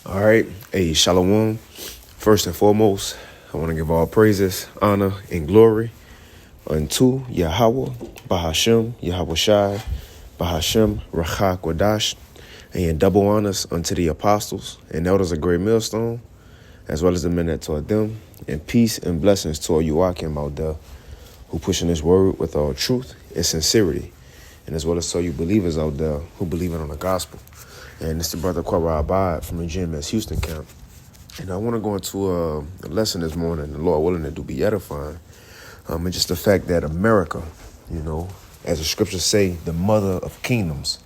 All right. Hey, Shalom. First and foremost, I want to give all praises, honor, and glory unto Yahweh, Bahashem, Yahweh Shai, Bahashem, Rachak Wadash, and double honors unto the apostles and elders of Great Millstone, as well as the men that taught them, and peace and blessings to all you Akim out there who pushing this word with all truth and sincerity, and as well as to all you believers out there who believe in on the gospel. And it's the brother Kwara Abad from the GMS Houston camp. And I want to go into a lesson this morning, the Lord willing, to be edifying. And just the fact that America, as the scriptures say, the mother of kingdoms,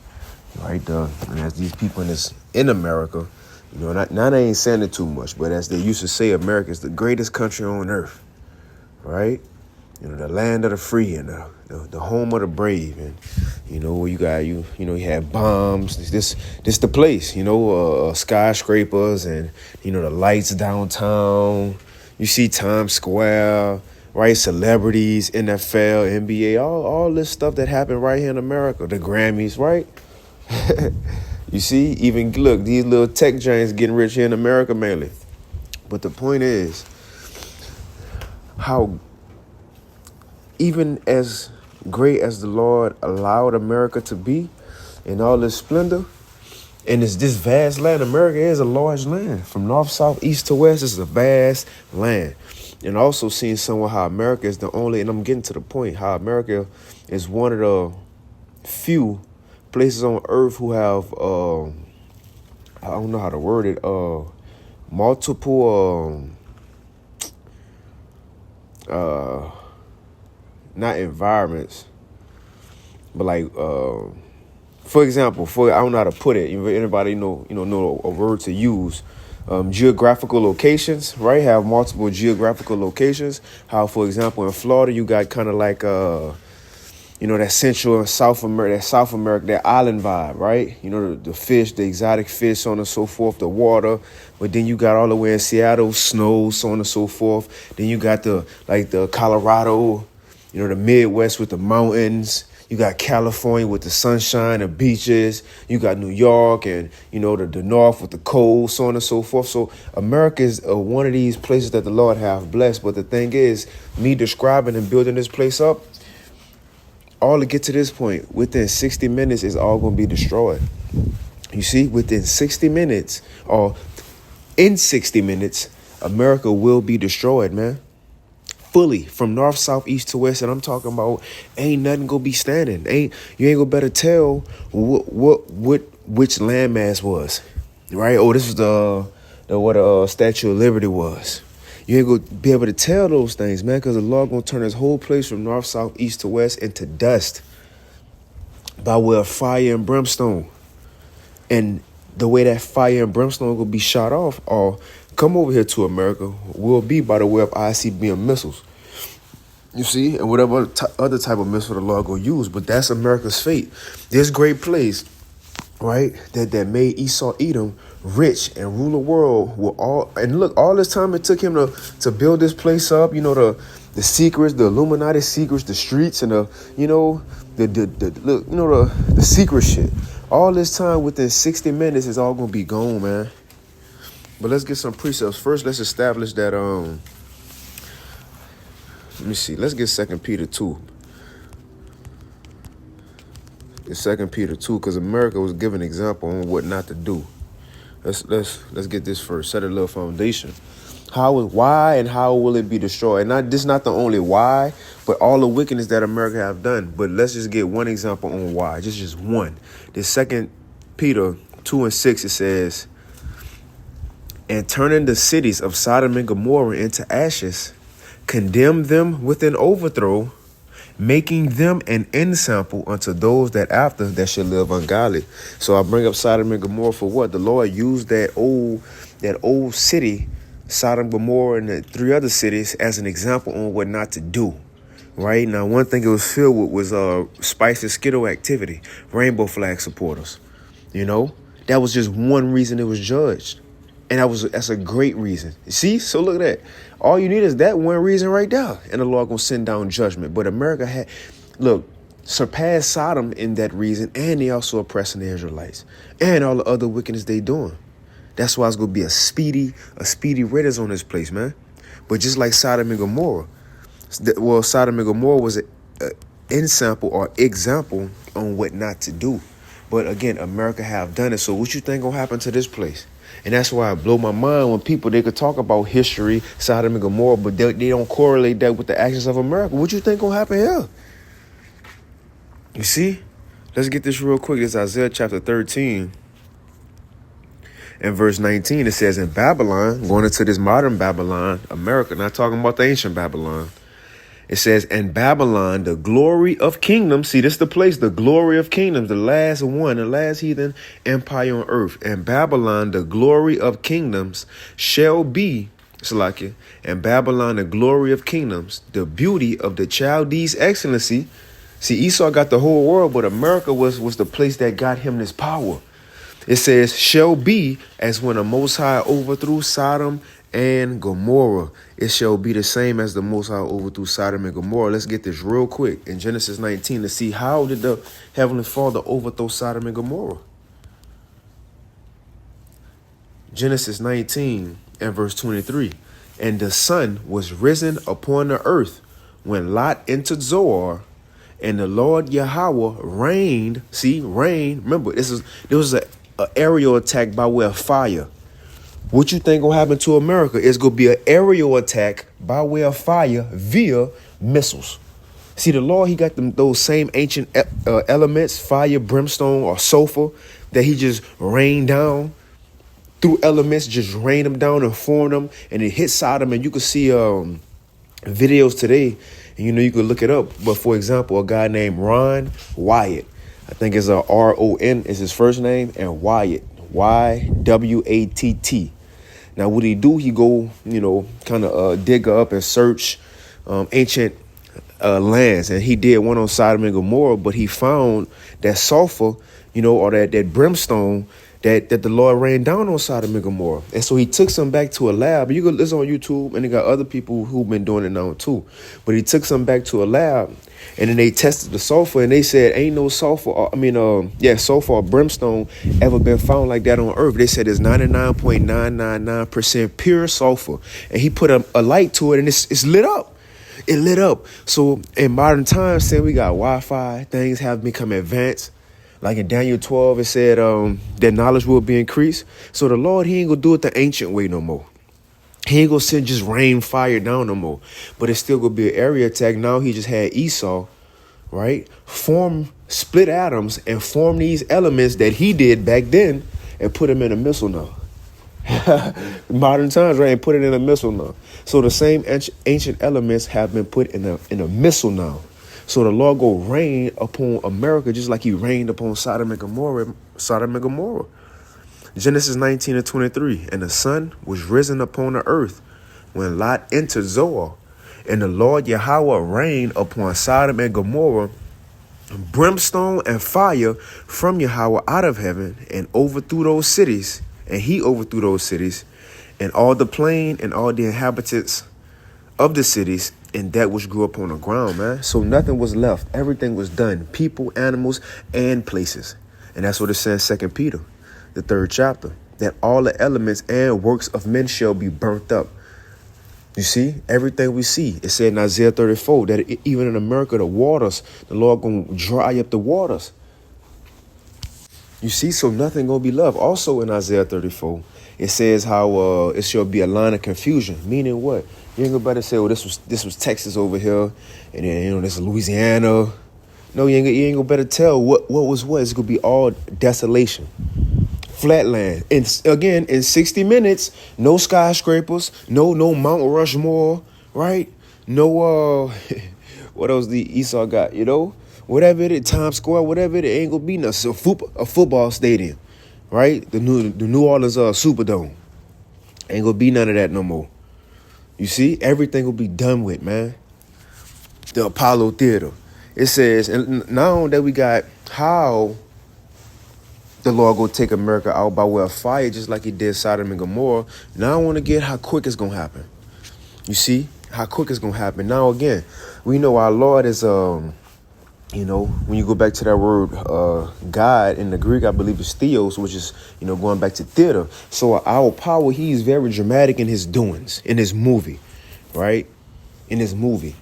right? And as these people in America, now they ain't saying it too much, but as they used to say, America is the greatest country on earth, right? The land of the free and the home of the brave, and where you have bombs. This the place, skyscrapers and the lights downtown. You see Times Square, right? Celebrities, NFL, NBA, all this stuff that happened right here in America. The Grammys, right? You see, even look, these little tech giants getting rich here in America mainly. But the point is, how even as great as the Lord allowed America to be in all its splendor, and it's this vast land. America is a large land. From north, south, east to west, it's a vast land. And also seeing somewhere how America is the only, and I'm getting to the point, how America is one of the few places on earth who have, I don't know how to word it, multiple, not environments, but like, for example, I don't know how to put it. Anybody know a word to use? Geographical locations, right? Have multiple geographical locations. How, for example, in Florida, you got kind of like, that Central and South America, that island vibe, right? The fish, the exotic fish, so on and so forth, the water. But then you got all the way in Seattle, snow, so on and so forth. Then you got the Colorado, the Midwest with the mountains. You got California with the sunshine and beaches. You got New York and, the North with the cold, so on and so forth. So America is one of these places that the Lord have blessed. But the thing is, me describing and building this place up, all to get to this point, within 60 minutes is all going to be destroyed. You see, within 60 minutes or in 60 minutes, America will be destroyed, man. Fully, from north, south, east to west, and I'm talking about ain't nothing gonna be standing. You ain't gonna better tell which landmass was, right? Oh, this was the Statue of Liberty was. You ain't gonna be able to tell those things, man, because the Lord gonna turn this whole place from north, south, east to west into dust by way of fire and brimstone. And the way that fire and brimstone gonna be shot off or come over here to America will be by the way of ICBM missiles. You see, and whatever other type of missile the Lord gonna use, but that's America's fate. This great place, right, that made Esau Edom rich and rule the world with all. And look, all this time it took him to build this place up. The secrets, the Illuminati secrets, the streets, and the secret shit. All this time within 60 minutes is all gonna be gone, man. But let's get some precepts. First, let's establish that, let me see. Let's get 2 Peter 2. It's 2 Peter 2, because America was given an example on what not to do. Let's get this first. Set a little foundation. Why and how will it be destroyed? And this not the only why, but all the wickedness that America have done. But let's just get one example on why. Just one. This 2 Peter 2 and 6, it says, and turning the cities of Sodom and Gomorrah into ashes, condemn them with an overthrow, making them an ensample unto those that after that shall live ungodly. So I bring up Sodom and Gomorrah for what? The Lord used that old city, Sodom, Gomorrah, and the 3 other cities as an example on what not to do. Right now, one thing it was filled with was Spice and Skittle activity, rainbow flag supporters. That was just one reason it was judged. And that's a great reason. See? So look at that. All you need is that one reason right there. And the Lord gonna send down judgment. But America surpassed Sodom in that reason. And they also oppressing the Israelites. And all the other wickedness they doing. That's why it's gonna be a speedy riddance on this place, man. But just like Sodom and Gomorrah, well, Sodom and Gomorrah was an example on what not to do. But again, America have done it. So what you think gonna happen to this place? And that's why it blow my mind when people, they could talk about history, Sodom and Gomorrah, but they don't correlate that with the actions of America. What you think gonna happen here? You see? Let's get this real quick. It's Isaiah chapter 13 and verse 19. It says, in Babylon, going into this modern Babylon, America, not talking about the ancient Babylon. It says, in Babylon, the glory of kingdoms. See, this is the place, the glory of kingdoms, the last one, the last heathen empire on earth. In Babylon, the glory of kingdoms shall be, Salakia, in Babylon, the glory of kingdoms, the beauty of the Chaldees' excellency. See, Esau got the whole world, but America was the place that got him this power. It says, shall be as when the Most High overthrew Sodom and Gomorrah. It shall be the same as the Most High overthrew Sodom and Gomorrah. Let's get this real quick in Genesis 19 to see how did the Heavenly Father overthrow Sodom and Gomorrah. Genesis 19 and verse 23. And the sun was risen upon the earth when Lot entered Zoar, and the Lord Yahweh reigned. See, rain. Remember, there was an aerial attack by way of fire. What you think gonna happen to America? It's gonna be an aerial attack by way of fire via missiles. See, the Lord, he got those same ancient elements, fire, brimstone, or sulfur, that he just rained down through elements, just rain them down and form them, and it hit Sodom. And you can see videos today, and you could look it up. But for example, a guy named Ron Wyatt, I think it's R-O-N is his first name, and Wyatt, Y-W-A-T-T. Now, what he do, he go, kind of dig up and search ancient lands. And he did one on Sodom and Gomorrah, but he found that sulfur, or that brimstone that the Lord rained down on Sodom and Gomorrah. And so he took some back to a lab. You can listen on YouTube, and they got other people who've been doing it now too. But he took some back to a lab, and then they tested the sulfur, and they said ain't no sulfur, sulfur or brimstone ever been found like that on earth. They said it's 99.999% pure sulfur. And he put a light to it, and it's lit up. It lit up. So in modern times, saying we got Wi-Fi, things have become advanced. Like in Daniel 12, it said that knowledge will be increased. So the Lord, he ain't going to do it the ancient way no more. He ain't going to send just rain fire down no more. But it's still going to be an area attack. Now he just had Esau, right, split atoms and form these elements that he did back then and put them in a missile now. Modern times, right, and put it in a missile now. So the same ancient elements have been put in a missile now. So the Lord go rain upon America just like he rained upon Sodom and Gomorrah. Genesis 19 and 23. And the sun was risen upon the earth when Lot entered Zoar. And the Lord Yahweh rained upon Sodom and Gomorrah brimstone and fire from Yahweh out of heaven, and overthrew those cities. And he overthrew those cities and all the plain and all the inhabitants of the cities, and that which grew up on the ground, man. So nothing was left. Everything was done. People, animals, and places. And that's what it says in 2 Peter, the 3rd chapter, that all the elements and works of men shall be burnt up. You see, everything we see. It said in Isaiah 34 that even in America, the waters, the Lord going to dry up the waters. You see, so nothing going to be left. Also in Isaiah 34, it says how it shall be a line of confusion. Meaning what? You ain't gonna better say, well, this was Texas over here, and then this is Louisiana. No, you ain't gonna better tell what was what. It's gonna be all desolation, flatland. And again, in 60 minutes, no skyscrapers, no Mount Rushmore, right? No what else the Esau got? Whatever it is, Times Square, whatever it ain't gonna be nothing. A football stadium, right? The New Orleans Superdome. Ain't gonna be none of that no more. You see, everything will be done with, man. The Apollo Theater. It says, and now that we got how the Lord go take America out by way of fire, just like he did Sodom and Gomorrah. Now I want to get how quick it's gonna happen. You see, how quick it's gonna happen. Now again, we know our Lord is You know, when you go back to that word God in the Greek, I believe it's theos, which is, you know, going back to theater. So our power, he's very dramatic in his doings, in his movie, right? In his movie.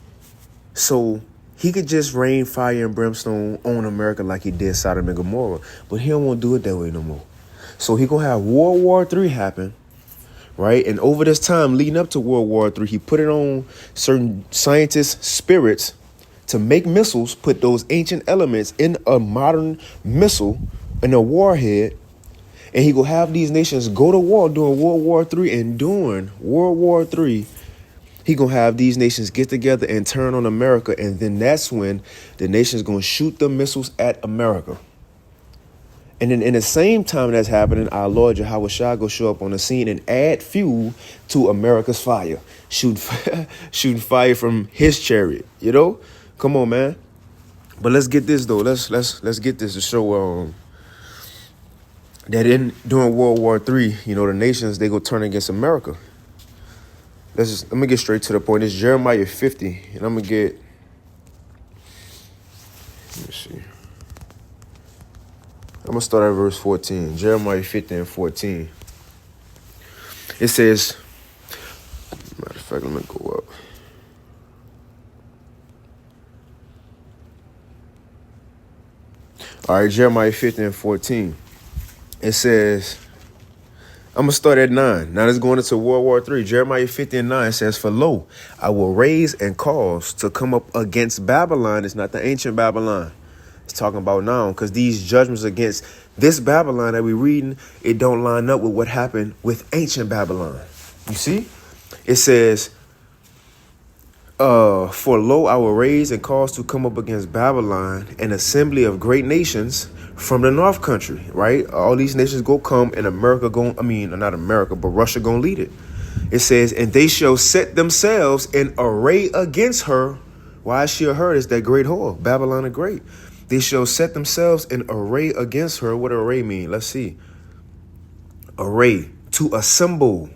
So he could just rain fire and brimstone on America like he did Sodom and Gomorrah, but he don't want to do it that way no more. So he gonna have World War III happen, right? And over this time leading up to World War III, he put it on certain scientists' spirits to make missiles, put those ancient elements in a modern missile, in a warhead, and he gonna have these nations go to war during World War III, and during World War III, he gonna have these nations get together and turn on America, and then that's when the nation's gonna shoot the missiles at America. And then in the same time that's happening, our Lord Yahweh Shah go show up on the scene and add fuel to America's fire, shooting fire from his chariot. You know, come on, man. But let's get this though. Let's get this to show that during World War III, you know, the nations, they go turn against America. I'm gonna get straight to the point. It's Jeremiah 50, and I'm gonna get. Let me see. I'm gonna start at verse 14. Jeremiah 50 and 14. It says, matter of fact, let me go up. All right, Jeremiah 50 and 14. It says, I'm going to start at 9. Now let's go into World War III. Jeremiah 50 and 9 says, for lo, I will raise and cause to come up against Babylon. It's not the ancient Babylon. It's talking about now, because these judgments against this Babylon that we're reading, it don't line up with what happened with ancient Babylon. You see? It says, for lo, I will raise and cause to come up against Babylon an assembly of great nations from the north country, right? All these nations go come, and America not America, but Russia gonna lead it. It says, and they shall set themselves in array against her. Why is she a her? It's that great whore, Babylon the Great. They shall set themselves in array against her. What array mean? Let's see. Array, to assemble,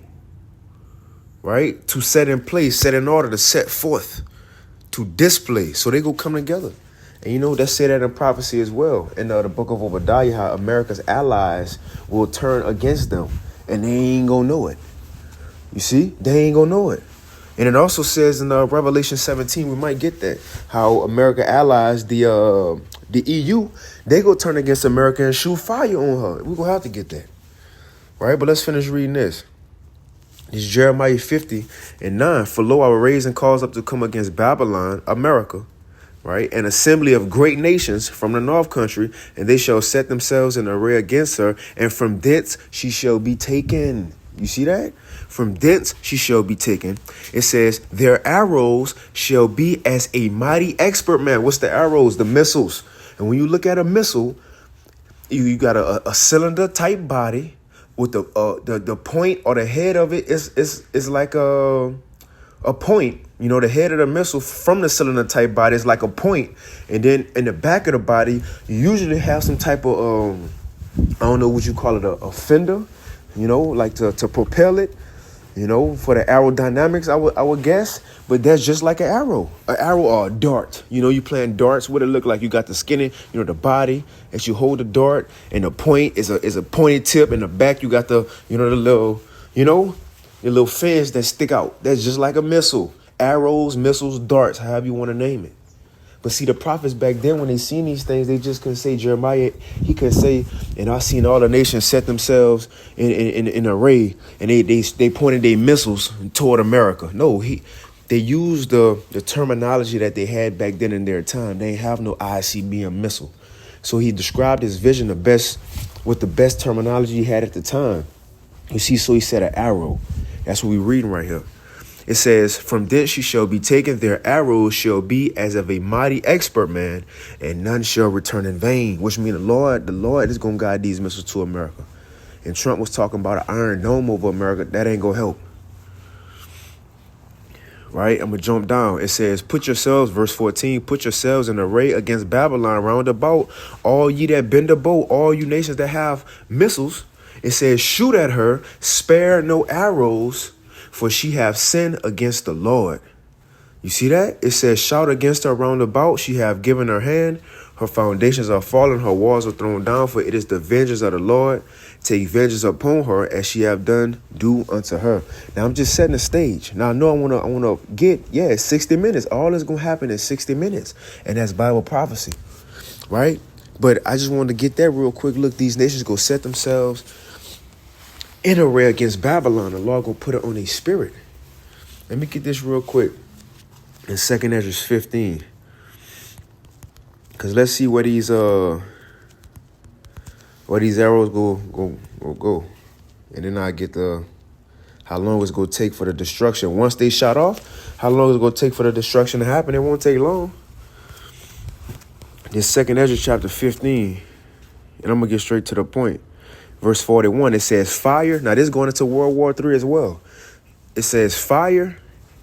right? To set in place, set in order, to set forth, to display. So they go come together. And you know, that's said that in prophecy as well. In the book of Obadiah, how America's allies will turn against them, and they ain't gonna know it. You see? They ain't gonna know it. And it also says in Revelation 17, we might get that, how America allies, the EU, they go turn against America and shoot fire on her. We're going to have to get that. Right? But let's finish reading this. It's Jeremiah 50 and 9. For lo, I will raise and cause up to come against Babylon, America, right? An assembly of great nations from the north country, and they shall set themselves in array against her, and from thence she shall be taken. You see that? From thence she shall be taken. It says, their arrows shall be as a mighty expert man. What's the arrows? The missiles. And when you look at a missile, you got a cylinder type body with the point or the head of it is like a point. You know, the head of the missile from the cylinder type body is like a point. And then in the back of the body, you usually have some type of, I don't know what you call it, a fender, you know, like to propel it, you know, for the aerodynamics, I would guess. But that's just like an arrow or a dart. You know, you playing darts, what it look like. You got the skinny, you know, the body as you hold the dart, and the point is a pointed tip. In the back, you got the, you know, the little, you know, the little fins that stick out. That's just like a missile. Arrows, missiles, darts, however you want to name it. But see, the prophets back then, when they seen these things, they just couldn't say, Jeremiah, he couldn't say, and I seen all the nations set themselves in array, and they pointed their missiles toward America. No, they used the terminology that they had back then in their time. They ain't have no ICBM missile. So he described his vision with the best terminology he had at the time. You see, so he said an arrow. That's what we're reading right here. It says, from thence she shall be taken, their arrows shall be as of a mighty expert man, and none shall return in vain. Which means the Lord is going to guide these missiles to America. And Trump was talking about an iron dome over America. That ain't going to help. Right? I'm going to jump down. It says, put yourselves, verse 14, put yourselves in array against Babylon round about, all ye that bend a bow, all you nations that have missiles. It says, shoot at her, spare no arrows, for she hath sinned against the Lord. You see that? It says, shout against her round about. She have given her hand. Her foundations are fallen. Her walls are thrown down. For it is the vengeance of the Lord. Take vengeance upon her as she have done, do unto her. Now, I'm just setting the stage. Now, I know I want to get, 60 minutes. All is going to happen in 60 minutes. And that's Bible prophecy, right? But I just wanted to get that real quick. Look, these nations go set themselves in array against Babylon. The Lord going to put it on their spirit. Let me get this real quick. In 2 Ezra 15, because let's see where these arrows go, and then I get how long it's gonna take for the destruction. Once they shot off, how long it's gonna take for the destruction to happen? It won't take long. This 2 Ezra chapter 15, and I'm gonna get straight to the point. Verse 41, it says fire. Now this is going into World War III as well. It says fire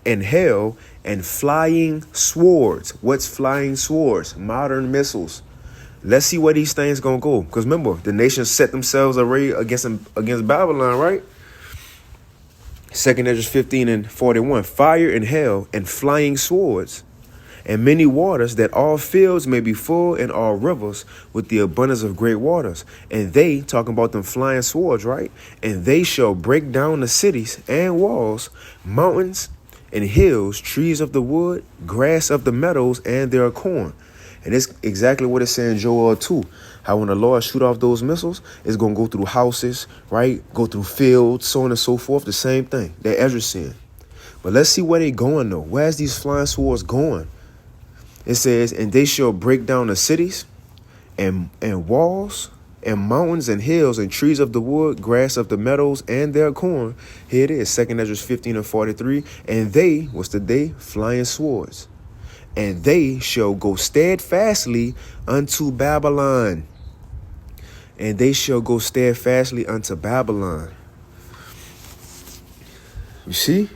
and hail and flying swords. What's flying swords? Modern missiles. Let's see where these things gonna go. Because remember, the nations set themselves array against Babylon, right? 2 Ezra 15 and 41. Fire and hail and flying swords and many waters, that all fields may be full and all rivers with the abundance of great waters. And they, talking about them flying swords, right? And they shall break down the cities and walls, mountains and hills, trees of the wood, grass of the meadows, and their corn. And it's exactly what it's saying in Joel 2. How when the Lord shoot off those missiles, it's going to go through houses, right? Go through fields, so on and so forth. The same thing that Ezra's saying. But let's see where they going, though. Where's these flying swords going? It says, and they shall break down the cities and walls and mountains and hills and trees of the wood, grass of the meadows, and their corn. Here it is, 2 Ezra 15 and 43. And they, what's the day? Flying swords. And they shall go steadfastly unto Babylon. And they shall go steadfastly unto Babylon. You see?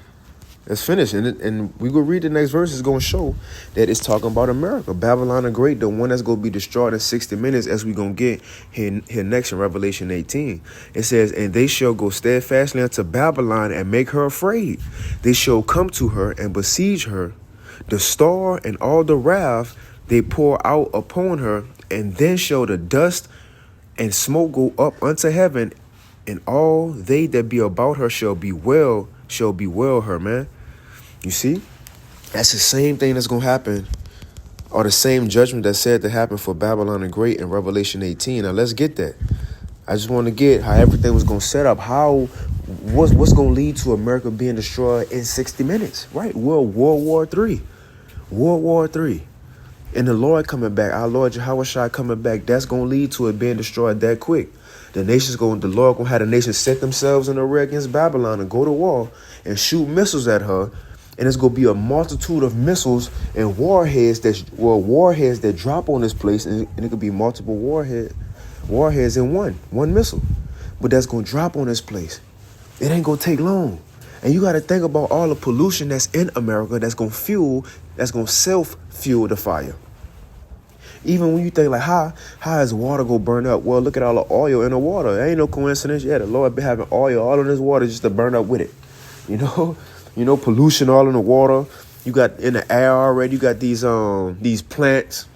Let's finish. And we go read the next verse. It's going to show that it's talking about America. Babylon the Great, the one that's going to be destroyed in 60 minutes, as we're going to get here next in Revelation 18. It says, and they shall go steadfastly unto Babylon and make her afraid. They shall come to her and besiege her. The star and all the wrath they pour out upon her. And then shall the dust and smoke go up unto heaven. And all they that be about her shall bewail her, man. You see, that's the same thing that's going to happen, or the same judgment that's said to happen for Babylon the Great in Revelation 18. Now, let's get that. I just want to get how everything was going to set up, what's going to lead to America being destroyed in 60 minutes, right? World War III. And the Lord coming back, our Lord Yahushua coming back, that's going to lead to it being destroyed that quick. The Lord going to have the nations set themselves in array against Babylon and go to war and shoot missiles at her. And it's going to be a multitude of missiles and warheads that drop on this place. And it could be multiple warheads in one missile. But that's going to drop on this place. It ain't going to take long. And you got to think about all the pollution that's in America that's going to self-fuel the fire. Even when you think like, how is water going to burn up? Well, look at all the oil in the water. It ain't no coincidence. Yeah, the Lord been having oil all in this water just to burn up with it. You know, pollution all in the water. You got in the air already. You got these plants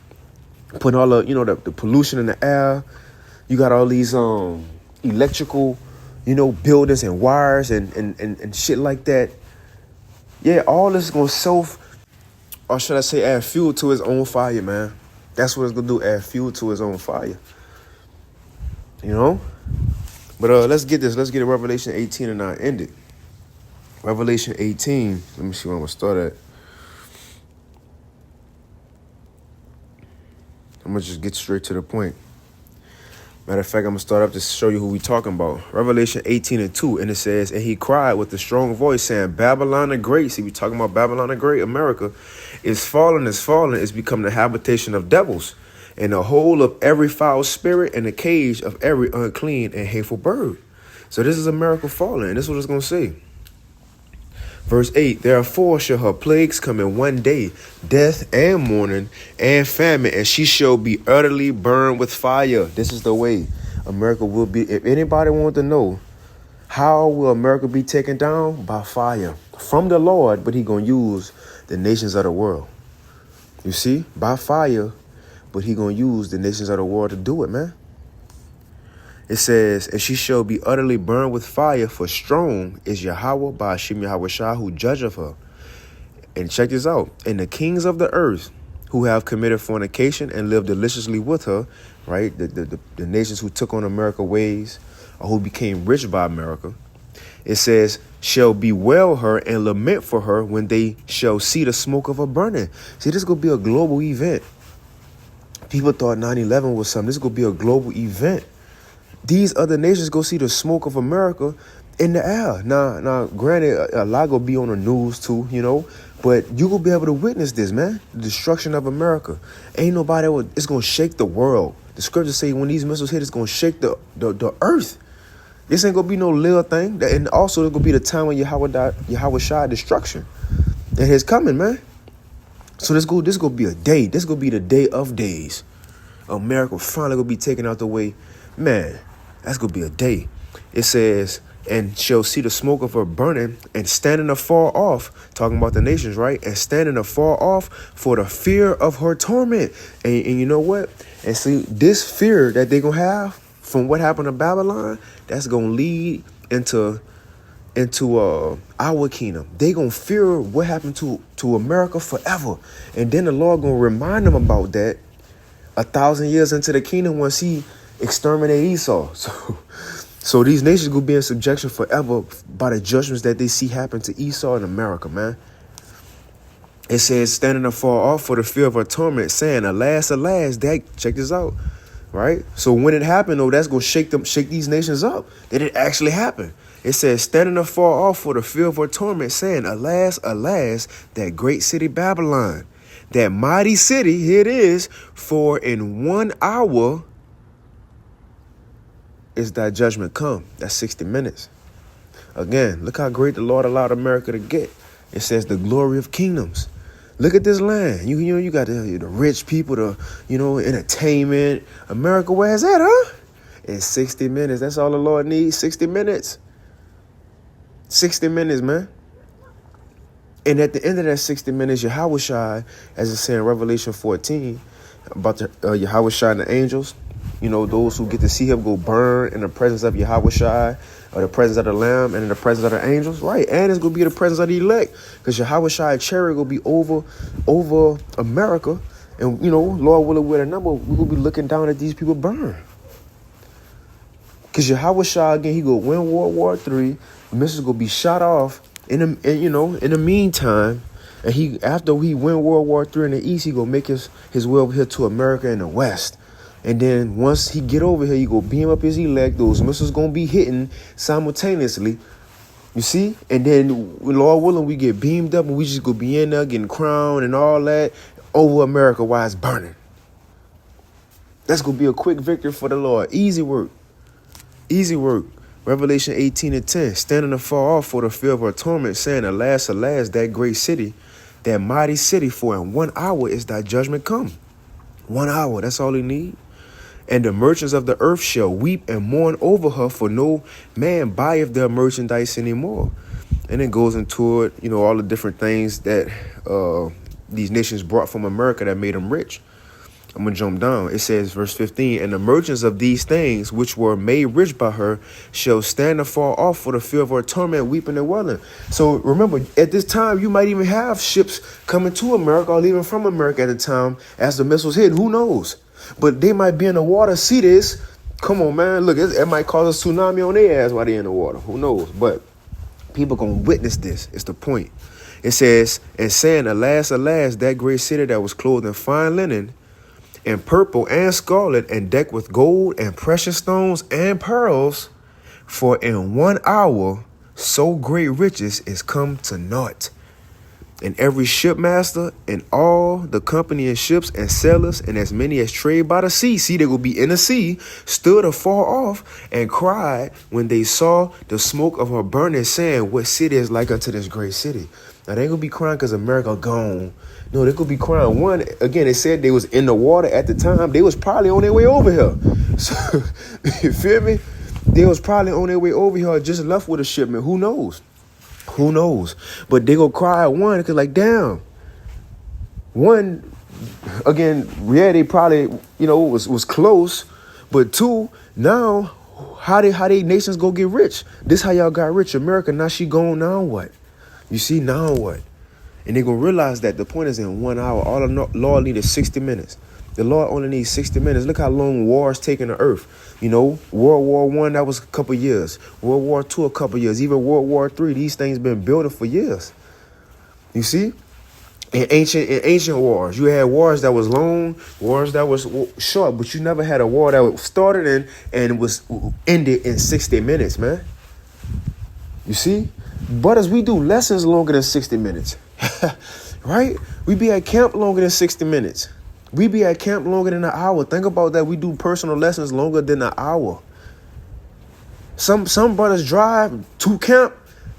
putting all the pollution in the air. You got all these electrical, buildings and wires and shit like that. Yeah, all this is gonna add fuel to its own fire, man. That's what it's gonna do, add fuel to its own fire. But let's get this. Let's get to Revelation 18 and I end it. Revelation 18. Let me see where I'm gonna start at. I'm gonna just get straight to the point. Matter of fact, I'm gonna start up to show you who we talking about. Revelation 18 and 2, and it says, and he cried with a strong voice, saying, Babylon the Great. See, we talking about Babylon the Great. America is fallen, is become the habitation of devils, and the hole of every foul spirit, and the cage of every unclean and hateful bird. So this is America falling, and this is what it's gonna say. Verse 8, therefore shall her plagues come in one day, death and mourning and famine, and she shall be utterly burned with fire. This is the way America will be. If anybody wanted to know How will America be taken down? By fire from the Lord, but he gonna use the nations of the world. You see, by fire, but he gonna use the nations of the world to do it, man. It says, and she shall be utterly burned with fire, for strong is Yahweh Ba'ashim Yahweh Shah, who judgeth her. And check this out. And the kings of the earth who have committed fornication and lived deliciously with her, right? The nations who took on America's ways, or who became rich by America. It says, shall bewail her and lament for her when they shall see the smoke of her burning. See, this is going to be a global event. People thought 9/11 was something. This is going to be a global event. These other nations go see the smoke of America in the air. Now, granted, a lot will be on the news too, you know, but you will be able to witness this, man. The destruction of America. Ain't nobody, it's going to shake the world. The scriptures say when these missiles hit, it's going to shake the earth. This ain't going to be no little thing. And also, it's going to be the time when Yahweh Shah destruction. That is coming, man. So this going to be a day. This going to be the day of days. America finally going to be taken out the way. Man, that's going to be a day. It says, and shall see the smoke of her burning, and standing afar off, talking about the nations, right? And standing afar off for the fear of her torment. And you know what? And see, this fear that they're going to have from what happened to Babylon, that's going to lead into our kingdom. They going to fear what happened to America forever. And then the Lord going to remind them about that 1,000 years into the kingdom once he exterminate Esau. So these nations will be in subjection forever by the judgments that they see happen to Esau in America, man. It says, standing afar off for the fear of her torment, saying, alas, alas, that, check this out, right? So when it happened, though, that's going to shake these nations up. That it actually happened. It says, standing afar off for the fear of her torment, saying, alas, alas, that great city Babylon, that mighty city, here it is, for in 1 hour is thy judgment come. That's 60 minutes. Again, look how great the Lord allowed America to get. It says the glory of kingdoms. Look at this land. You got the rich people, the entertainment. America, where's that, huh? In 60 minutes. That's all the Lord needs. 60 minutes. 60 minutes, man. And at the end of that 60 minutes, Yahweh Shai, as it's saying in Revelation 14, about the Yahweh Shai and the angels, those who get to see him go burn in the presence of Yahweh Shai, or the presence of the Lamb, and in the presence of the angels, right? And it's going to be the presence of the elect, because Yahweh Shai chariot will be over America. And, Lord willing, with a number, we will be looking down at these people burn. Because Yahweh Shai, again, he going to win World War III. Missiles going to be shot off in the meantime. And after he win World War III in the East, he going to make his way over here to America in the West. And then once he get over here, he go beam up his elect. Those missiles going to be hitting simultaneously. You see? And then, Lord willing, we get beamed up and we just go be in there getting crowned and all that over America while it's burning. That's going to be a quick victory for the Lord. Easy work. Easy work. Revelation 18:10. Standing afar off for the fear of her torment, saying, alas, alas, that great city, that mighty city, for in 1 hour is thy judgment come. 1 hour, that's all he need. And the merchants of the earth shall weep and mourn over her, for no man buyeth their merchandise anymore. And it goes into it, all the different things that these nations brought from America that made them rich. I'm going to jump down. It says, verse 15, and the merchants of these things, which were made rich by her, shall stand afar off for the fear of her torment, weeping and wailing. So remember, at this time, you might even have ships coming to America or leaving from America at the time as the missiles hit. Who knows? But they might be in the water, see this. Come on, man. Look, it might cause a tsunami on their ass while they're in the water. Who knows? But people going to witness this. It's the point. It says, and saying, alas, alas, that great city that was clothed in fine linen, and purple and scarlet, and decked with gold and precious stones and pearls, for in 1 hour so great riches is come to naught. And every shipmaster and all the company and ships and sailors and as many as trade by the sea, see, they will be in the sea, stood afar off and cried when they saw the smoke of her burning, saying, what city is like unto this great city? Now, they ain't gonna be crying because America gone. No, they could be crying. One, again, they said they was in the water at the time. They was probably on their way over here. So, you feel me? They was probably on their way over here, or just left with a shipment. Who knows? Who knows? But they gonna cry at one, because like, damn. One, again, yeah, they probably, was close. But two, now, how they nations go get rich? This how y'all got rich. America, now she gone, now what? You see, now what? And they gonna realize that the point is in 1 hour. All the Lord needed 60 minutes. The Lord only needs 60 minutes. Look how long wars taking the earth. World War I, that was a couple years. World War II, a couple years. Even World War III, these things been building for years. You see? In ancient wars, you had wars that was long, wars that was short, but you never had a war that started and was ended in 60 minutes, man. You see? Brothers, we do lessons longer than 60 minutes. Right? We be at camp longer than 60 minutes. We be at camp longer than an hour. Think about that. We do personal lessons longer than an hour. Some brothers drive to camp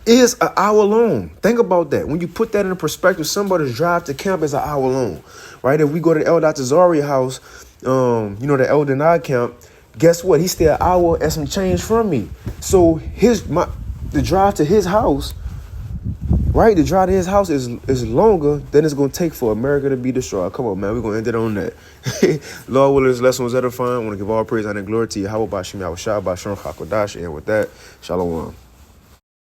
is an hour long. Think about that. When you put that in perspective, somebody's drive to camp is an hour long, right? If we go to the El Dr. Zari house, the El Denai camp, guess what? He's still an hour and some change from me. So the drive to his house, right? The drive to his house is longer than it's going to take for America to be destroyed. Come on, man. We're going to end it on that. Lord willing, this lesson was edifying. I want to give all praise and glory to you. How about Shemi Awashah, Bashon Hakodash? And with that, Shalom.